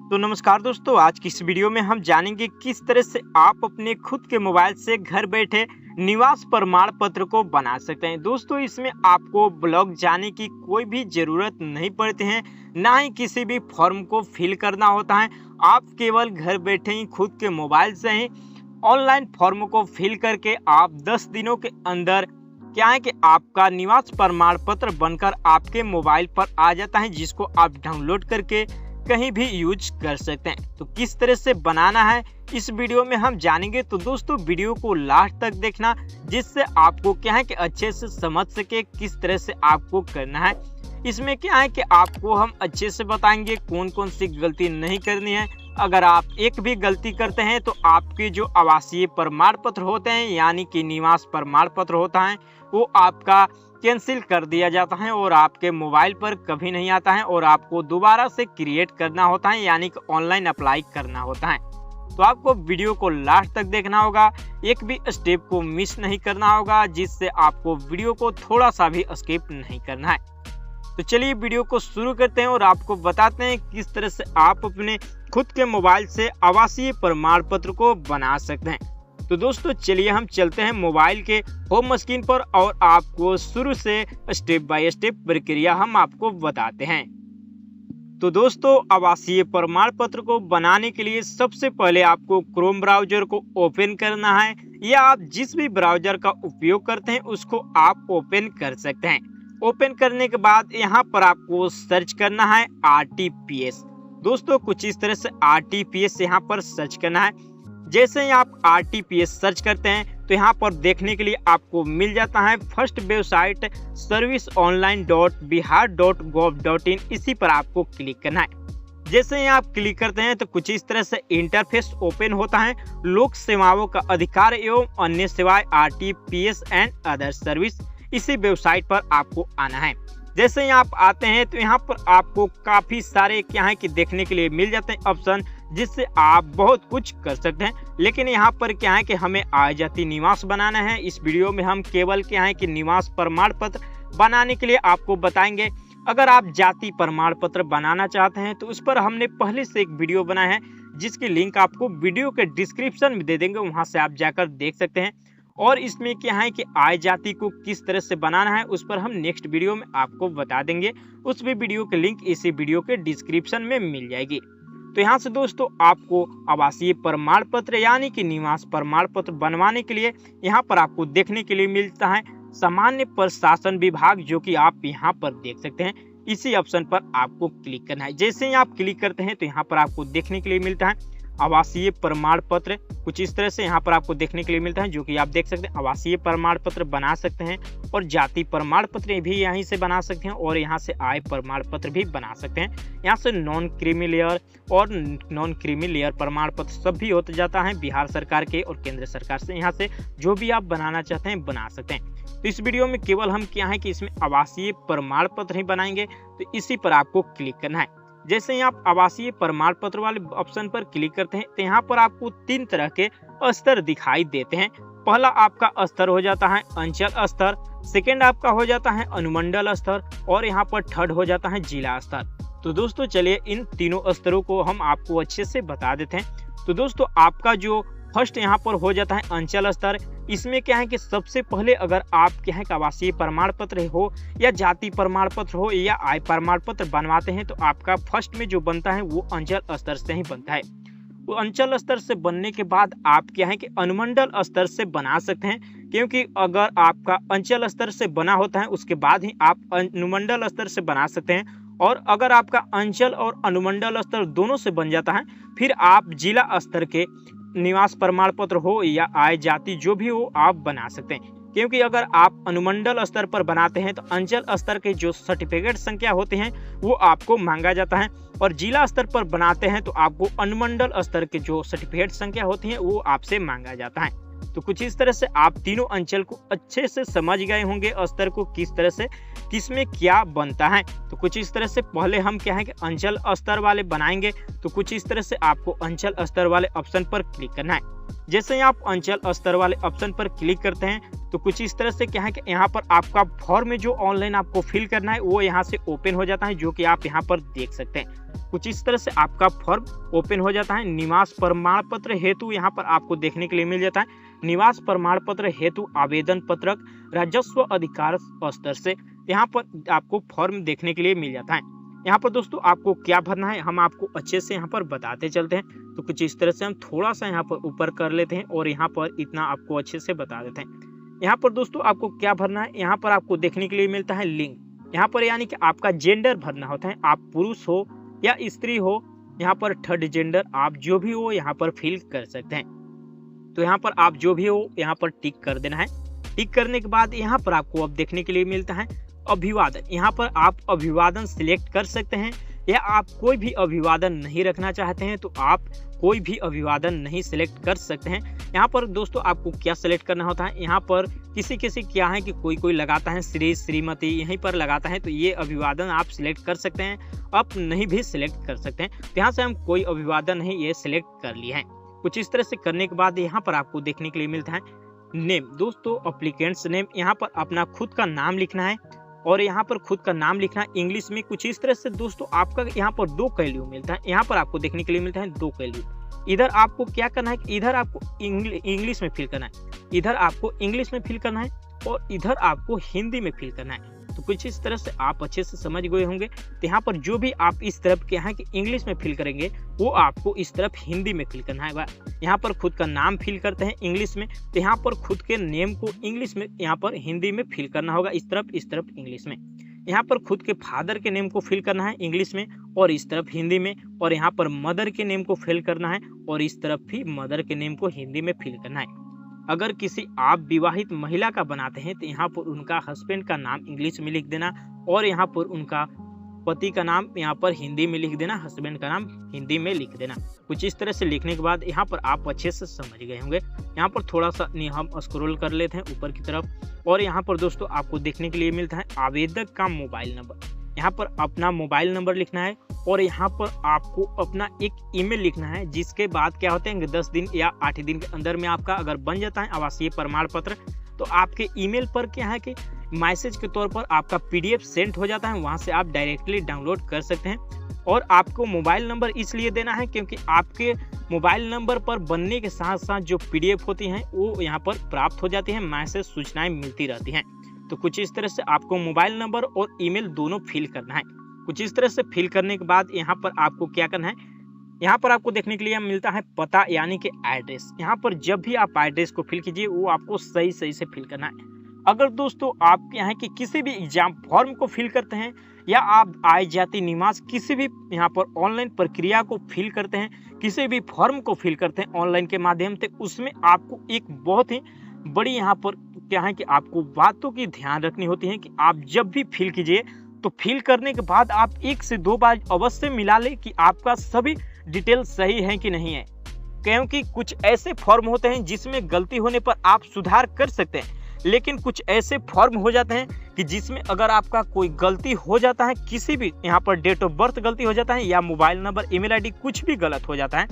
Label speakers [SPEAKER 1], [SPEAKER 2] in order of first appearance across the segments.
[SPEAKER 1] तो नमस्कार दोस्तों, आज की इस वीडियो में हम जानेंगे किस तरह से आप अपने खुद के मोबाइल से घर बैठे निवास प्रमाण पत्र को बना सकते हैं। दोस्तों, इसमें आपको ब्लॉग जाने की कोई भी जरूरत नहीं पड़ती है, ना ही किसी भी फॉर्म को फिल करना होता है। आप केवल घर बैठे ही खुद के मोबाइल से ही ऑनलाइन फॉर्म को फिल करके आप 10 दिनों के अंदर क्या है कि आपका निवास प्रमाण पत्र बनकर आपके मोबाइल पर आ जाता है, जिसको आप डाउनलोड करके कहीं भी यूज कर सकते हैं। तो किस तरह से बनाना है इस वीडियो में हम जानेंगे। तो दोस्तों, वीडियो को लास्ट तक देखना, जिससे आपको क्या है कि अच्छे से समझ सके किस तरह से आपको करना है। इसमें क्या है कि आपको हम अच्छे से बताएंगे कौन कौन सी गलती नहीं करनी है। अगर आप एक भी गलती करते हैं तो आपके जो आवासीय प्रमाण पत्र होते हैं, यानी कि निवास प्रमाण पत्र होता है, वो आपका कैंसिल कर दिया जाता है और आपके मोबाइल पर कभी नहीं आता है और आपको दोबारा से क्रिएट करना होता है, यानी कि ऑनलाइन अप्लाई करना होता है। तो आपको वीडियो को लास्ट तक देखना होगा, एक भी स्टेप को मिस नहीं करना होगा, जिससे आपको वीडियो को थोड़ा सा भी स्किप नहीं करना है। तो चलिए वीडियो को शुरू करते हैं और आपको बताते हैं किस तरह से आप अपने खुद के मोबाइल से आवासीय प्रमाण पत्र को बना सकते हैं। तो दोस्तों, चलिए हम चलते हैं मोबाइल के होम स्क्रीन पर और आपको शुरू से स्टेप बाय स्टेप प्रक्रिया हम आपको बताते हैं। तो दोस्तों, आवासीय प्रमाण पत्र को बनाने के लिए सबसे पहले आपको क्रोम ब्राउजर को ओपन करना है, या आप जिस भी ब्राउजर का उपयोग करते हैं उसको आप ओपन कर सकते हैं। ओपन करने के बाद यहाँ पर आपको सर्च करना है RTPS। दोस्तों, कुछ इस तरह से RTPS यहाँ पर सर्च करना है। जैसे ही आप RTPS सर्च करते हैं तो यहाँ पर देखने के लिए आपको मिल जाता है फर्स्ट वेबसाइट serviceonline.bihar.gov.in। इसी पर आपको क्लिक करना है। जैसे ही आप क्लिक करते हैं तो कुछ इस तरह से इंटरफेस ओपन होता है। लोक सेवाओं का अधिकार एवं अन्य सेवाएं RTPS एंड अदर सर्विस, इसी वेबसाइट पर आपको आना है। जैसे ही आप आते हैं तो यहाँ पर आपको काफी सारे क्या है कि देखने के लिए मिल जाते हैं ऑप्शन, जिससे आप बहुत कुछ कर सकते हैं। लेकिन यहाँ पर क्या है कि हमें आय जाति निवास बनाना है। इस वीडियो में हम केवल क्या है कि निवास प्रमाण पत्र बनाने के लिए आपको बताएंगे। अगर आप जाति प्रमाण पत्र बनाना चाहते हैं तो उस पर हमने पहले से एक वीडियो बनाया है, जिसकी लिंक आपको वीडियो के डिस्क्रिप्शन में दे देंगे, वहां से आप जाकर देख सकते हैं। और इसमें क्या है कि आय जाति को किस तरह से बनाना है उस पर हम नेक्स्ट वीडियो में आपको बता देंगे। उस भी वीडियो की लिंक इसी वीडियो के डिस्क्रिप्शन में मिल जाएगी। तो यहाँ से दोस्तों, आपको आवासीय प्रमाण पत्र यानी कि निवास प्रमाण पत्र बनवाने के लिए यहाँ पर आपको देखने के लिए मिलता है सामान्य प्रशासन विभाग, जो कि आप यहाँ पर देख सकते हैं। इसी ऑप्शन पर आपको क्लिक करना है। जैसे ही आप क्लिक करते हैं तो यहाँ पर आपको देखने के लिए मिलता है आवासीय प्रमाण पत्र। कुछ इस तरह से यहाँ पर आपको देखने के लिए मिलता है, जो कि आप देख सकते हैं। आवासीय प्रमाण पत्र बना सकते हैं और जाति प्रमाण पत्र भी यहीं से बना सकते हैं और यहाँ से आय प्रमाण पत्र भी बना सकते हैं। यहाँ से नॉन क्रीमी लेयर और नॉन क्रीमी लेयर प्रमाण पत्र सब भी होता जाता है बिहार सरकार के और केंद्र सरकार से। यहाँ से जो भी आप बनाना चाहते हैं बना सकते हैं। तो इस वीडियो में केवल हम क्या है कि इसमें आवासीय प्रमाण पत्र ही बनाएंगे, तो इसी पर आपको क्लिक करना है। जैसे ही आप आवासीय प्रमाण पत्र वाले ऑप्शन पर क्लिक करते हैं तो यहाँ पर आपको 3 तरह के स्तर दिखाई देते हैं। पहला आपका स्तर हो जाता है अंचल स्तर, सेकंड आपका हो जाता है अनुमंडल स्तर और यहाँ पर थर्ड हो जाता है जिला स्तर। तो दोस्तों, चलिए इन तीनों स्तरों को हम आपको अच्छे से बता देते हैं। तो दोस्तों, आपका जो फर्स्ट यहाँ पर हो जाता है अंचल स्तर। इसमें क्या है कि सबसे पहले अगर आप क्या है कि आवासीय प्रमाण पत्र हो या जाति प्रमाण पत्र हो या आय प्रमाण पत्र बनवाते हैं तो आपका फर्स्ट में जो बनता है वो अंचल स्तर से ही बनता है। वो अंचल स्तर से बनने के बाद आप क्या है कि अनुमंडल स्तर से बना सकते हैं, क्योंकि अगर आपका अंचल स्तर से बना होता है उसके बाद ही आप अनुमंडल स्तर से बना सकते हैं। और अगर आपका अंचल और अनुमंडल स्तर दोनों से बन जाता है, फिर आप जिला स्तर के निवास प्रमाण पत्र हो या आय जाति जो भी हो आप बना सकते हैं। क्योंकि अगर आप अनुमंडल स्तर पर बनाते हैं तो अंचल स्तर के जो सर्टिफिकेट संख्या होते हैं वो आपको मांगा जाता है, और जिला स्तर पर बनाते हैं तो आपको अनुमंडल स्तर के जो सर्टिफिकेट संख्या होती है वो आपसे मांगा जाता है। तो कुछ इस तरह से आप तीनों अंचल को अच्छे से समझ गए होंगे, स्तर को किस तरह से किसमें क्या बनता है। तो कुछ इस तरह से पहले हम क्या है कि अंचल स्तर वाले बनाएंगे। तो कुछ इस तरह से आपको अंचल स्तर वाले ऑप्शन पर क्लिक करना है। जैसे ही आप अंचल स्तर वाले ऑप्शन पर क्लिक करते हैं तो कुछ इस तरह से क्या है कि यहाँ पर आपका फॉर्म में जो ऑनलाइन आपको फिल करना है वो यहाँ से ओपन हो जाता है, जो कि आप यहाँ पर देख सकते हैं। कुछ इस तरह से आपका फॉर्म ओपन हो जाता है। निवास प्रमाण पत्र हेतु यहाँ पर आपको देखने के लिए मिल जाता है निवास प्रमाण पत्र हेतु आवेदन पत्रक राजस्व अधिकार स्तर से यहाँ पर आपको फॉर्म देखने के लिए मिल जाता है। यहाँ पर दोस्तों आपको क्या भरना है हम आपको अच्छे से यहाँ पर बताते चलते हैं। तो कुछ इस तरह से हम थोड़ा सा यहाँ पर ऊपर कर लेते हैं और यहाँ पर इतना आपको अच्छे से बता देते हैं। यहाँ पर दोस्तों आपको क्या भरना है, यहाँ पर आपको देखने के लिए मिलता है लिंग। यहाँ पर यानी कि आपका जेंडर भरना होता है, आप पुरुष हो या स्त्री हो, यहाँ पर थर्ड जेंडर आप जो भी हो यहाँ पर फिल कर सकते हैं। तो यहाँ पर आप जो भी हो यहाँ पर टिक कर देना है। टिक करने के बाद यहाँ पर आपको अब देखने के लिए मिलता है अभिवादन। यहाँ पर आप अभिवादन सिलेक्ट कर सकते हैं या आप कोई भी अभिवादन नहीं रखना चाहते हैं तो आप कोई भी अभिवादन नहीं सिलेक्ट कर सकते हैं। यहाँ पर दोस्तों आपको क्या सिलेक्ट करना होता है, यहाँ पर किसी क्या है कि कोई लगाता है श्री श्रीमती यहीं पर लगाता है, तो ये अभिवादन आप सिलेक्ट कर सकते हैं, आप नहीं भी सिलेक्ट कर सकते हैं। तो यहाँ से हम कोई अभिवादन नहीं ये सिलेक्ट कर लिए हैं। कुछ इस तरह से करने के बाद यहाँ पर आपको देखने के लिए मिलता है नेम। दोस्तों अप्लीकेंट्स नेम, यहाँ पर अपना खुद का नाम लिखना है और यहाँ पर खुद का नाम लिखना है इंग्लिश में। कुछ इस तरह से दोस्तों आपका यहाँ पर 2 वैल्यू मिलता है, यहाँ पर आपको देखने के लिए मिलता है 2 वैल्यू। इधर आपको क्या करना है, इधर आपको इंग्लिश में फिल करना है, इधर आपको इंग्लिश में फिल करना है और इधर आपको हिंदी में फिल करना है। तो कुछ इस तरह से आप अच्छे से समझ गए होंगे। तो यहाँ पर जो भी आप इस तरफ के हैं कि इंग्लिश में फिल करेंगे वो आपको इस तरफ हिंदी में फिल करना है। यहाँ पर खुद का नाम फिल करते हैं इंग्लिश में, तो यहाँ पर खुद के नेम को इंग्लिश में यहाँ पर हिंदी में फिल करना होगा, इस तरफ इंग्लिश में। यहाँ पर खुद के फादर के नेम को फिल करना है इंग्लिश में और इस तरफ हिंदी में, और यहाँ पर मदर के नेम को फिल करना है और इस तरफ भी मदर के नेम को हिंदी में फिल करना है। अगर किसी आप विवाहित महिला का बनाते हैं तो यहाँ पर उनका हस्बैंड का नाम इंग्लिश में लिख देना और यहाँ पर उनका पति का नाम यहाँ पर हिंदी में लिख देना, हस्बैंड का नाम हिंदी में लिख देना। कुछ इस तरह से लिखने के बाद यहाँ पर आप अच्छे से समझ गए होंगे। यहाँ पर थोड़ा सा हम स्क्रॉल कर लेते हैं ऊपर की तरफ और यहाँ पर दोस्तों आपको देखने के लिए मिलता है आवेदक का मोबाइल नंबर। यहाँ पर अपना मोबाइल नंबर लिखना है और यहाँ पर आपको अपना एक ईमेल लिखना है, जिसके बाद क्या होते हैं 10 दिन या 8 दिन के अंदर में आपका अगर बन जाता है आवासीय प्रमाण पत्र तो आपके ईमेल पर क्या है कि मैसेज के तौर पर आपका PDF सेंड हो जाता है, वहां से आप डायरेक्टली डाउनलोड कर सकते हैं। और आपको मोबाइल नंबर इसलिए देना है क्योंकि आपके मोबाइल नंबर पर बनने के साथ साथ जो PDF होती हैं वो यहाँ पर प्राप्त हो जाती हैं, मैसेज सूचनाएं मिलती रहती हैं। तो कुछ इस तरह से आपको मोबाइल नंबर और ईमेल दोनों फिल करना है। कुछ इस तरह से फिल करने के बाद यहाँ पर आपको क्या करना है, यहाँ पर आपको देखने के लिए मिलता है पता यानी कि एड्रेस। यहाँ पर जब भी आप एड्रेस को फिल कीजिए वो आपको सही से फिल करना है। अगर दोस्तों आप यहाँ के किसी भी एग्जाम फॉर्म को फिल करते हैं या आप आय जाति निवास किसी भी यहाँ पर ऑनलाइन प्रक्रिया को फिल करते हैं, किसी भी फॉर्म को फिल करते हैं ऑनलाइन के माध्यम से, उसमें आपको एक बहुत ही बड़ी यहाँ पर क्या है कि आपको बातों की ध्यान रखनी होती है कि आप जब भी फिल कीजिए तो फिल करने के बाद आप 1 से 2 बार अवश्य मिला ले कि आपका सभी डिटेल सही है कि नहीं है, क्योंकि कुछ ऐसे फॉर्म होते हैं जिसमें गलती होने पर आप सुधार कर सकते हैं, लेकिन कुछ ऐसे फॉर्म हो जाते हैं कि जिसमें अगर आपका कोई गलती हो जाता है, किसी भी यहाँ पर डेट ऑफ बर्थ गलती हो जाता है या मोबाइल नंबर ईमेल आईडी कुछ भी गलत हो जाता है,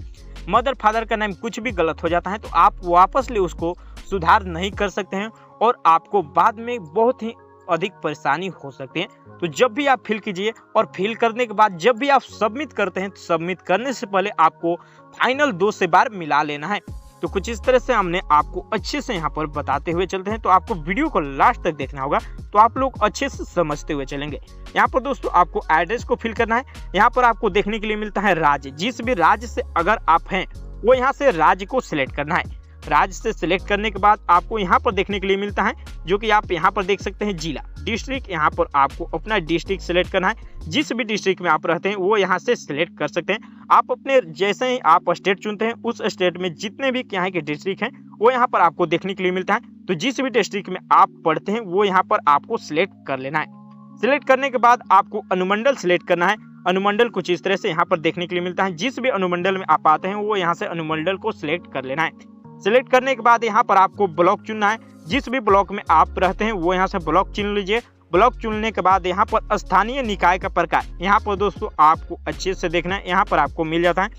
[SPEAKER 1] मदर फादर का नाम कुछ भी गलत हो जाता है, तो आप वापस ले उसको सुधार नहीं कर सकते हैं और आपको बाद में बहुत ही अधिक परेशानी हो सकती है। तो जब भी आप फिल कीजिए और फिल करने के बाद जब भी आप सबमिट करते हैं तो सबमिट करने से पहले आपको फाइनल 2 से बार मिला लेना है। तो कुछ इस तरह से हमने आपको अच्छे से यहाँ पर बताते हुए चलते हैं, तो आपको वीडियो को लास्ट तक देखना होगा तो आप लोग अच्छे से समझते हुए चलेंगे। यहाँ पर दोस्तों आपको एड्रेस को फिल करना है। यहाँ पर आपको देखने के लिए मिलता है राज्य, जिस भी राज्य से अगर आप हैं वो यहाँ से राज्य को सिलेक्ट करना है। राज्य से सिलेक्ट करने के बाद आपको यहाँ पर देखने के लिए मिलता है जो कि आप यहाँ पर देख सकते हैं जिला, डिस्ट्रिक्ट। यहाँ पर आपको अपना डिस्ट्रिक्ट सिलेक्ट करना है, जिस भी डिस्ट्रिक्ट में आप रहते हैं वो यहाँ से सिलेक्ट कर सकते हैं। आप अपने जैसे ही आप स्टेट चुनते हैं उस स्टेट में जितने भी क्या है कि डिस्ट्रिक्ट हैं वो यहाँ पर आपको देखने के लिए मिलता है। तो जिस भी डिस्ट्रिक्ट में आप पढ़ते हैं वो यहाँ पर आपको सिलेक्ट कर लेना है। सिलेक्ट करने के बाद आपको अनुमंडल सिलेक्ट करना है। अनुमंडल कुछ इस तरह से यहाँ पर देखने के लिए मिलता है। जिस भी अनुमंडल में आप आते हैं वो यहाँ से अनुमंडल को सिलेक्ट कर लेना है। सिलेक्ट करने के बाद यहाँ पर आपको ब्लॉक चुनना है। जिस भी ब्लॉक में आप रहते हैं वो यहाँ से ब्लॉक चुन लीजिए। ब्लॉक चुनने के बाद यहाँ पर स्थानीय निकाय का प्रकार, यहाँ पर दोस्तों आपको अच्छे से देखना है। यहाँ पर आपको मिल जाता है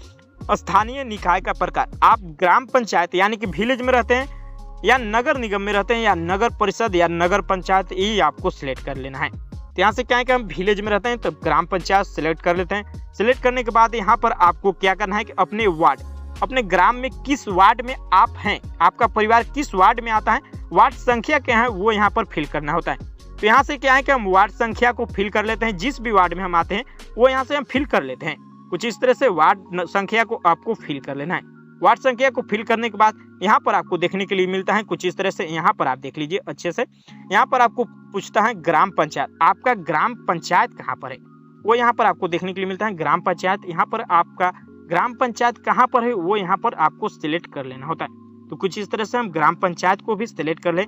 [SPEAKER 1] स्थानीय निकाय का प्रकार, आप ग्राम पंचायत यानी कि विलेज में रहते हैं या नगर निगम में रहते हैं या नगर परिषद या नगर पंचायत, ये आपको सिलेक्ट कर लेना है। तो यहाँ से क्या है कि हम विलेज में रहते हैं तो ग्राम पंचायत सिलेक्ट कर लेते हैं। सिलेक्ट करने के बाद यहाँ पर आपको क्या करना है कि अपने वार्ड, अपने ग्राम में किस वार्ड में आप हैं, आपका परिवार किस वार्ड में आता है, वार्ड संख्या क्या है वो यहाँ पर फिल करना होता है। तो यहाँ से क्या है कि हम वार्ड संख्या को फिल कर लेते हैं, जिस भी वार्ड में हम आते हैं वो यहाँ से हम फिल कर लेते हैं। कुछ इस तरह से वार्ड संख्या को आपको फिल कर लेना है। वार्ड संख्या को फिल करने के बाद यहाँ पर आपको देखने के लिए मिलता है कुछ इस तरह से, यहाँ पर आप देख लीजिए अच्छे से। यहाँ पर आपको पूछता है ग्राम पंचायत, आपका ग्राम पंचायत कहाँ पर है वो यहाँ पर आपको देखने के लिए मिलता है ग्राम पंचायत। यहाँ पर आपका ग्राम पंचायत कहाँ पर है वो यहाँ पर आपको सिलेक्ट कर लेना होता है। तो कुछ इस तरह से हम ग्राम पंचायत को भी सिलेक्ट कर लें।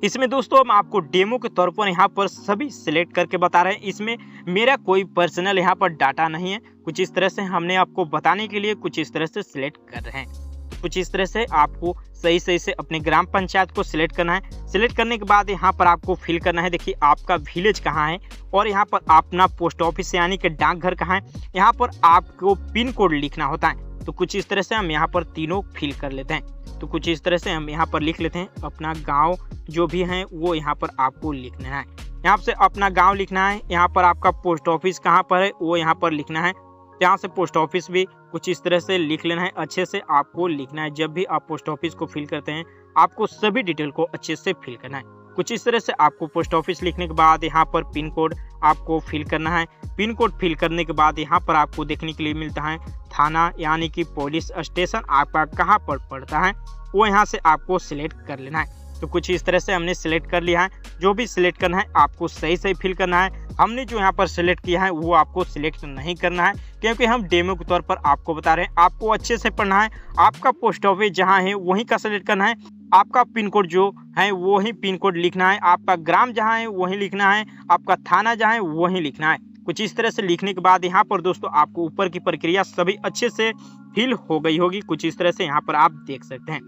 [SPEAKER 1] इसमें दोस्तों हम आपको डेमो के तौर पर यहाँ पर सभी सिलेक्ट करके बता रहे हैं, इसमें मेरा कोई पर्सनल यहाँ पर डाटा नहीं है। कुछ इस तरह से हमने आपको बताने के लिए कुछ इस तरह से सिलेक्ट कर रहे हैं। कुछ इस तरह से आपको सही से अपने ग्राम पंचायत को सिलेक्ट करना है। सिलेक्ट करने के बाद यहाँ पर आपको फिल करना है, देखिए आपका विलेज कहाँ है और यहाँ पर अपना पोस्ट ऑफिस यानी कि डाकघर कहाँ है, यहाँ पर आपको पिन कोड लिखना होता है। तो कुछ इस तरह से हम यहाँ पर तीनों फिल कर लेते हैं। तो कुछ इस तरह से हम यहाँ पर लिख लेते हैं, अपना गांव जो भी है वो यहाँ पर आपको लिखना है। यहाँ से अपना गांव लिखना है, यहाँ पर आपका पोस्ट ऑफिस कहाँ पर है वो यहाँ पर लिखना है। यहाँ से पोस्ट ऑफिस भी कुछ इस तरह से लिख लेना है, अच्छे से आपको लिखना है। जब भी आप पोस्ट ऑफिस को फिल करते हैं आपको सभी डिटेल को अच्छे से फिल करना है। कुछ इस तरह से आपको पोस्ट ऑफिस लिखने के बाद यहाँ पर पिन कोड आपको फिल करना है। पिन कोड फिल करने के बाद यहाँ पर आपको देखने के लिए मिलता है थाना यानी कि पुलिस स्टेशन आपका कहाँ पर पड़ता है वो यहाँ से आपको सिलेक्ट कर लेना है। तो कुछ इस तरह से हमने सिलेक्ट कर लिया है। जो भी सिलेक्ट करना है आपको सही फिल करना है। हमने जो यहाँ पर सिलेक्ट किया है वो आपको सिलेक्ट नहीं करना है, क्योंकि हम डेमो के तौर पर आपको बता रहे हैं। आपको अच्छे से पढ़ना है, आपका पोस्ट ऑफिस जहाँ है वहीं का सिलेक्ट करना है, आपका पिन कोड जो है वही पिन कोड लिखना है, आपका ग्राम जहाँ है वहीं लिखना है, आपका थाना जहाँ है वहीं लिखना है। कुछ इस तरह से लिखने के बाद यहाँ पर दोस्तों आपको ऊपर की प्रक्रिया सभी अच्छे से फिल हो गई होगी। कुछ इस तरह से यहाँ पर आप देख सकते हैं।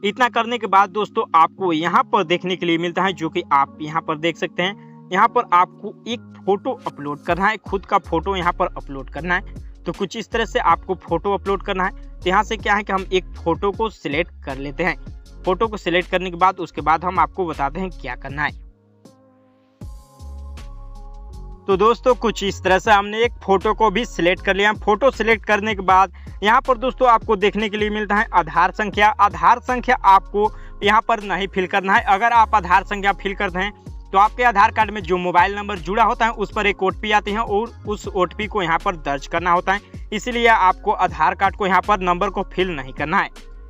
[SPEAKER 1] इतना करने के बाद दोस्तों आपको यहाँ पर देखने के लिए मिलता है, जो कि आप यहाँ पर देख सकते हैं। यहाँ पर आपको एक फोटो अपलोड करना है, खुद का फोटो यहाँ पर अपलोड करना है। तो कुछ इस तरह से आपको फोटो अपलोड करना है। तो यहाँ से क्या है कि हम एक फोटो को सिलेक्ट कर लेते हैं। फोटो को सिलेक्ट करने के बाद उसके बाद हम आपको बताते हैं क्या करना है। तो दोस्तों कुछ इस तरह से हमने एक फोटो को भी सिलेक्ट कर लिया। फोटो सिलेक्ट करने के बाद यहाँ पर दोस्तों आपको देखने के लिए मिलता है आधार संख्या। आधार संख्या आपको यहाँ पर नहीं फिल करना है। अगर आप आधार संख्या फिल करते हैं तो आपके आधार कार्ड में जो मोबाइल नंबर जुड़ा होता है उस पर एक OTP आती है और उस OTP को यहाँ पर दर्ज करना होता है। इसलिए आपको आधार कार्ड को यहाँ पर नंबर को फिल नहीं करना है।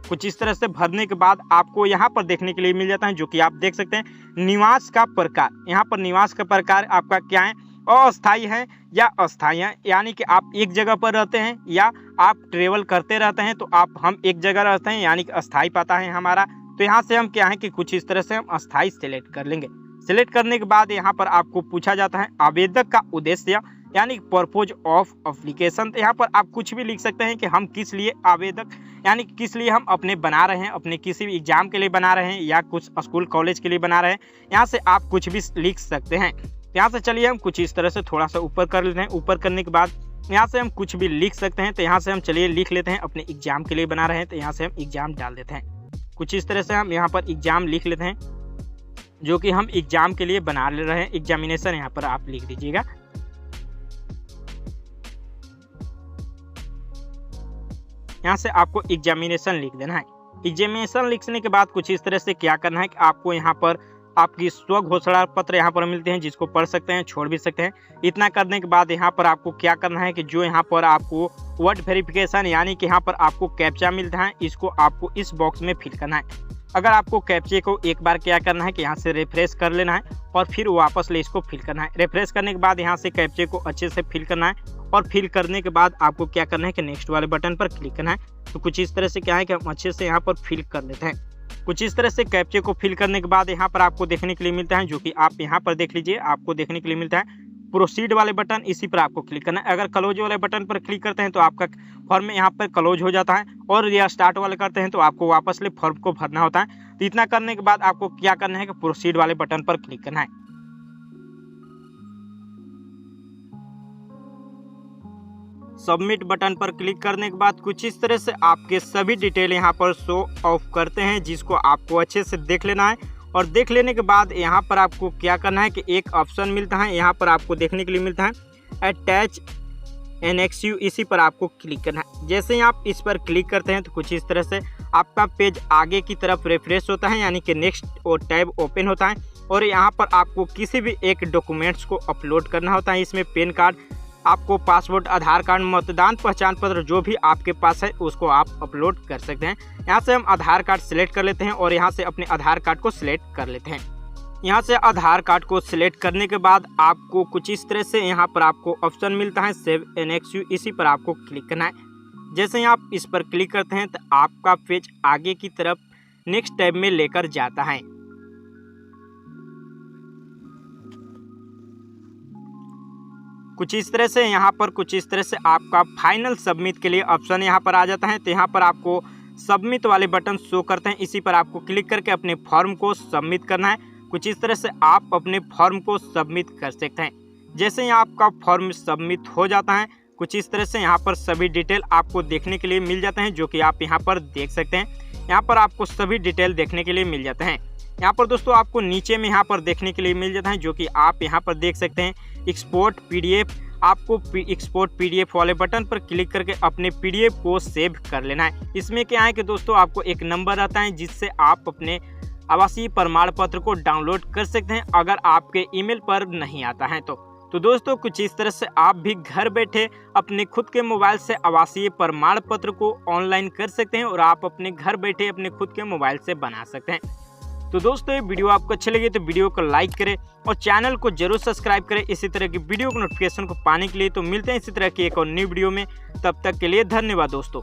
[SPEAKER 1] कुछ इस तरह से भरने के बाद आपको यहाँ पर देखने के लिए मिल जाता है, जो कि आप देख सकते हैं निवास का प्रकार। यहाँ पर निवास का प्रकार आपका क्या है, अस्थायी है या अस्थायी है, यानी कि आप एक जगह पर रहते हैं या आप ट्रेवल करते रहते हैं। तो हम एक जगह रहते हैं यानी कि अस्थायी पता है हमारा। तो यहाँ से हम क्या है कि कुछ इस तरह से हम अस्थायी सिलेक्ट कर लेंगे। सिलेक्ट करने के बाद यहाँ पर आपको पूछा जाता है आवेदक का उद्देश्य यानी पर्पज ऑफ एप्लीकेशन। तो यहाँ पर आप कुछ भी लिख सकते हैं कि हम किस लिए आवेदक यानी किस लिए हम अपने बना रहे हैं, अपने किसी भी एग्जाम के लिए बना रहे हैं या कुछ स्कूल कॉलेज के लिए बना रहे हैं। यहाँ से आप कुछ भी लिख सकते हैं। यहाँ से चलिए हम कुछ इस तरह से थोड़ा सा ऊपर कर लेते हैं। ऊपर करने के बाद यहाँ से हम कुछ भी लिख सकते हैं। तो यहाँ से हम चलिए लिख लेते हैं अपने एग्जाम के लिए बना रहे हैं। तो यहाँ से हम एग्जाम डाल देते हैं। कुछ इस तरह से हम यहाँ पर एग्जाम लिख लेते हैं, जो कि हम एग्जाम के लिए बना ले रहे हैं। एग्जामिनेशन यहाँ पर आप लिख दीजिएगा। यहाँ से आपको एग्जामिनेशन लिख देना है। एग्जामिनेशन लिखने के बाद कुछ इस तरह से क्या करना है कि आपको यहाँ पर आपकी स्व घोषणा पत्र यहाँ पर मिलते हैं, जिसको पढ़ सकते हैं, छोड़ भी सकते हैं। इतना करने के बाद यहाँ पर आपको क्या करना है कि जो यहाँ पर आपको वर्ड वेरिफिकेशन यानी कि यहाँ पर आपको कैप्चा मिलता है, इसको आपको इस बॉक्स में फिल करना है। अगर आपको कैप्चे को एक बार क्या करना है कि यहाँ से रिफ्रेश कर लेना है और फिर वापस ले इसको फिल करना है। रिफ्रेश करने के बाद यहाँ से कैप्चे को अच्छे से फिल करना है और फिल करने के बाद आपको क्या करना है कि नेक्स्ट वाले बटन पर क्लिक करना है। तो कुछ इस तरह से क्या है कि हम अच्छे से यहाँ पर फिल कर लेते हैं। कुछ इस तरह से कैप्चे को फिल करने के बाद यहाँ पर आपको देखने के लिए मिलता है, जो कि आप यहाँ पर देख लीजिए, आपको देखने के लिए मिलता है प्रोसीड वाले बटन, इसी पर आपको क्लिक करना है। अगर क्लोज वाले बटन पर क्लिक करते हैं तो आपका फॉर्म यहाँ पर क्लोज हो जाता है, और या स्टार्ट वाले करते हैं तो आपको वापस ले फॉर्म को भरना होता है। तो इतना करने के बाद आपको क्या करना है कि प्रोसीड वाले बटन पर क्लिक करना है। सबमिट बटन पर क्लिक करने के बाद कुछ इस तरह से आपके सभी डिटेल यहाँ पर शो ऑफ करते हैं, जिसको आपको अच्छे से देख लेना है। और देख लेने के बाद यहाँ पर आपको क्या करना है कि एक ऑप्शन मिलता है, यहाँ पर आपको देखने के लिए मिलता है अटैच एनेक्स, इसी पर आपको क्लिक करना है। जैसे ही आप इस पर क्लिक करते हैं तो कुछ इस तरह से आपका पेज आगे की तरफ रिफ्रेश होता है, यानी कि नेक्स्ट और टैब ओपन होता है। और यहाँ पर आपको किसी भी एक डॉक्यूमेंट्स को अपलोड करना होता है। इसमें पैन कार्ड, आपको पासपोर्ट, आधार कार्ड, मतदान पहचान पत्र जो भी आपके पास है उसको आप अपलोड कर सकते हैं। यहाँ से हम आधार कार्ड सिलेक्ट कर लेते हैं और यहाँ से अपने आधार कार्ड को सिलेक्ट कर लेते हैं। यहाँ से आधार कार्ड को सिलेक्ट करने के बाद आपको कुछ इस तरह से यहाँ पर आपको ऑप्शन मिलता है सेव एनेक्स, इसी पर आपको क्लिक करना है। जैसे ही आप इस पर क्लिक करते हैं तो आपका पेज आगे की तरफ नेक्स्ट टैब में लेकर जाता है। कुछ इस तरह से यहाँ पर कुछ इस तरह से आपका फाइनल सबमिट के लिए ऑप्शन यहाँ पर आ जाता है। तो यहाँ पर आपको सबमिट वाले बटन शो करते हैं, इसी पर आपको क्लिक करके अपने फॉर्म को सबमिट करना है। कुछ इस तरह से आप अपने फॉर्म को सबमिट कर सकते हैं। जैसे ही आपका फॉर्म सबमिट हो जाता है, कुछ इस तरह से यहाँ पर सभी डिटेल आपको देखने के लिए मिल जाते हैं, जो कि आप यहाँ पर देख सकते हैं। यहाँ पर आपको सभी डिटेल देखने के लिए मिल जाते हैं। यहाँ पर दोस्तों आपको नीचे में यहाँ पर देखने के लिए मिल जाता है, जो कि आप यहाँ पर देख सकते हैं एक्सपोर्ट पीडीएफ। आपको एक्सपोर्ट पीडीएफ वाले बटन पर क्लिक करके अपने पीडीएफ को सेव कर लेना है। इसमें क्या है कि दोस्तों आपको एक नंबर आता है, जिससे आप अपने आवासीय प्रमाण पत्र को डाउनलोड कर सकते हैं अगर आपके ईमेल पर नहीं आता है तो दोस्तों कुछ इस तरह से आप भी घर बैठे अपने खुद के मोबाइल से आवासीय प्रमाण पत्र को ऑनलाइन कर सकते हैं और आप अपने घर बैठे अपने खुद के मोबाइल से बना सकते हैं। तो दोस्तों ये वीडियो आपको अच्छी लगी तो वीडियो को लाइक करें और चैनल को जरूर सब्सक्राइब करें इसी तरह की वीडियो को नोटिफिकेशन को पाने के लिए। तो मिलते हैं इसी तरह की एक और नई वीडियो में, तब तक के लिए धन्यवाद दोस्तों।